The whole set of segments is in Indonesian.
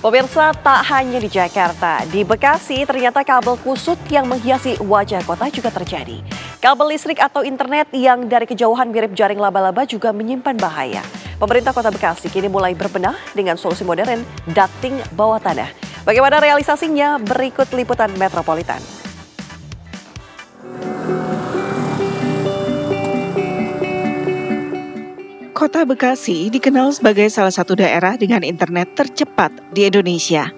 Pemirsa, tak hanya di Jakarta, di Bekasi ternyata kabel kusut yang menghiasi wajah kota juga terjadi. Kabel listrik atau internet yang dari kejauhan mirip jaring laba-laba juga menyimpan bahaya. Pemerintah Kota Bekasi kini mulai berbenah dengan solusi modern ducting bawah tanah. Bagaimana realisasinya? Berikut liputan Metropolitan. Kota Bekasi dikenal sebagai salah satu daerah dengan internet tercepat di Indonesia.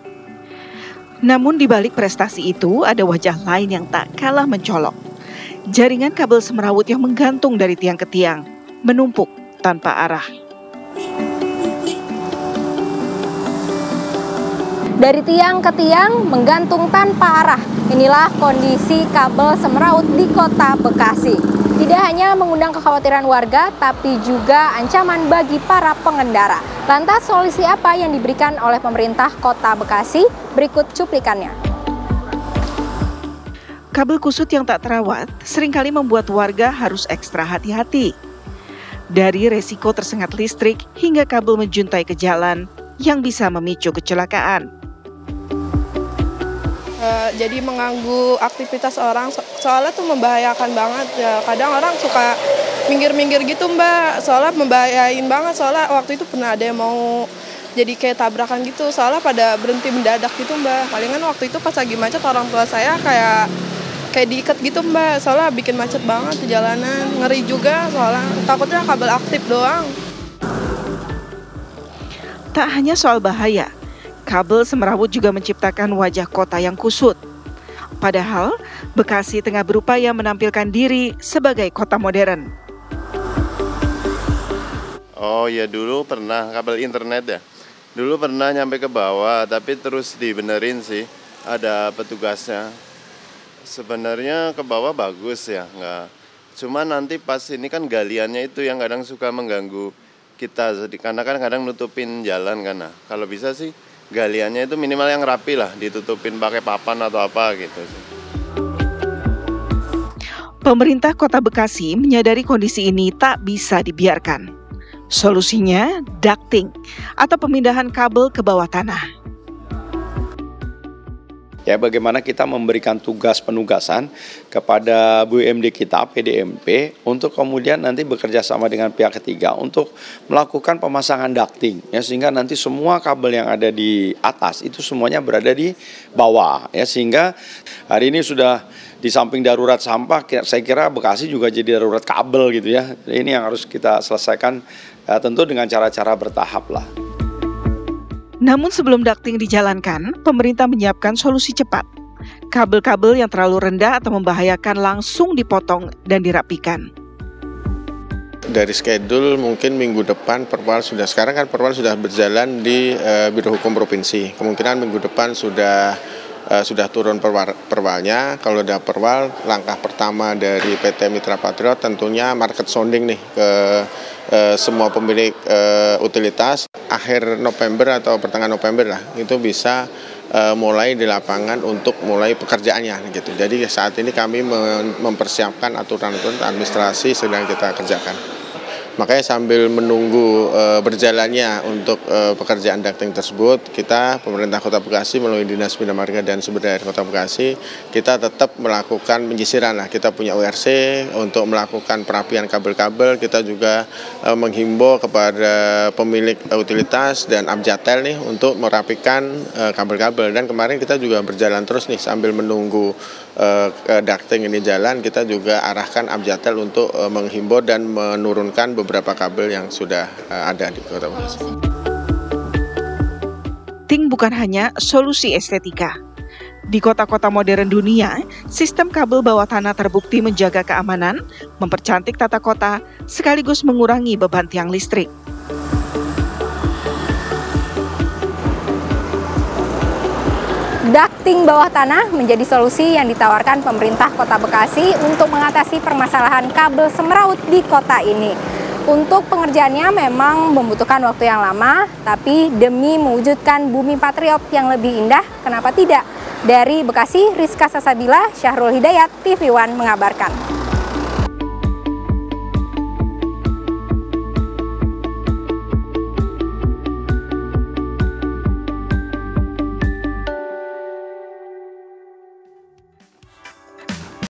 Namun di balik prestasi itu ada wajah lain yang tak kalah mencolok. Jaringan kabel semrawut yang menggantung dari tiang ke tiang, menumpuk tanpa arah. Dari tiang ke tiang menggantung tanpa arah. Inilah kondisi kabel semrawut di Kota Bekasi. Tidak hanya mengundang kekhawatiran warga, tapi juga ancaman bagi para pengendara. Lantas solusi apa yang diberikan oleh pemerintah Kota Bekasi? Berikut cuplikannya. Kabel kusut yang tak terawat seringkali membuat warga harus ekstra hati-hati. Dari resiko tersengat listrik hingga kabel menjuntai ke jalan yang bisa memicu kecelakaan. Jadi mengganggu aktivitas orang, soalnya tuh membahayakan banget ya. Kadang orang suka minggir-minggir gitu Mbak, soalnya membahayain banget. Soalnya waktu itu pernah ada yang mau jadi kayak tabrakan gitu, soalnya pada berhenti mendadak gitu Mbak. Palingan waktu itu pas lagi macet orang tua saya kayak diikat gitu Mbak, soalnya bikin macet banget di jalanan. Ngeri juga soalnya, takutnya kabel aktif doang. Tak hanya soal bahaya, kabel semrawut juga menciptakan wajah kota yang kusut. Padahal, Bekasi tengah berupaya menampilkan diri sebagai kota modern. Oh ya, dulu pernah kabel internet ya. Dulu pernah nyampe ke bawah, tapi terus dibenerin sih. Ada petugasnya. Sebenarnya ke bawah bagus ya, nggak. Cuma nanti pas ini kan galiannya itu yang kadang suka mengganggu kita. Karena kan kadang nutupin jalan kan. Nah, kalau bisa sih galiannya itu minimal yang rapi lah, ditutupin pakai papan atau apa gitu sih. Pemerintah Kota Bekasi menyadari kondisi ini tak bisa dibiarkan. Solusinya ducting atau pemindahan kabel ke bawah tanah. Ya, bagaimana kita memberikan penugasan kepada BUMD kita, PDMP, untuk kemudian nanti bekerja sama dengan pihak ketiga untuk melakukan pemasangan ducting, ya, sehingga nanti semua kabel yang ada di atas itu semuanya berada di bawah, ya, sehingga hari ini sudah di samping darurat sampah, saya kira Bekasi juga jadi darurat kabel gitu ya. Ini yang harus kita selesaikan, ya, tentu dengan cara-cara bertahap lah. Namun sebelum ducting dijalankan, pemerintah menyiapkan solusi cepat. Kabel-kabel yang terlalu rendah atau membahayakan langsung dipotong dan dirapikan. Dari schedule mungkin minggu depan Perwal sudah, sekarang kan Perwal sudah berjalan di Biro Hukum Provinsi. Kemungkinan minggu depan sudah turun perwalnya. Kalau udah perwal, langkah pertama dari PT Mitra Patriot tentunya market sounding nih ke semua pemilik utilitas. Akhir November atau pertengahan November lah, itu bisa mulai di lapangan untuk mulai pekerjaannya gitu. Jadi saat ini kami mempersiapkan aturan-aturan administrasi sedang kita kerjakan. Makanya sambil menunggu berjalannya untuk pekerjaan ducting tersebut, kita pemerintah Kota Bekasi melalui Dinas Bina Marga dan Sumber Daya Kota Bekasi, kita tetap melakukan penyisiran lah. Kita punya ORC untuk melakukan perapian kabel-kabel. Kita juga menghimbau kepada pemilik utilitas dan Amjatel nih untuk merapikan kabel-kabel. Dan kemarin kita juga berjalan terus nih sambil menunggu ducting ini jalan, kita juga arahkan Amjatel untuk menghimbau dan menurunkan beberapa kabel yang sudah ada di Kota Bekasi. Ducting bukan hanya solusi estetika. Di kota-kota modern dunia, sistem kabel bawah tanah terbukti menjaga keamanan, mempercantik tata kota, sekaligus mengurangi beban tiang listrik. Ducting bawah tanah menjadi solusi yang ditawarkan pemerintah Kota Bekasi untuk mengatasi permasalahan kabel semrawut di kota ini. Untuk pengerjaannya memang membutuhkan waktu yang lama, tapi demi mewujudkan bumi patriot yang lebih indah, kenapa tidak? Dari Bekasi, Rizka Sasabila, Syahrul Hidayat, TV One mengabarkan.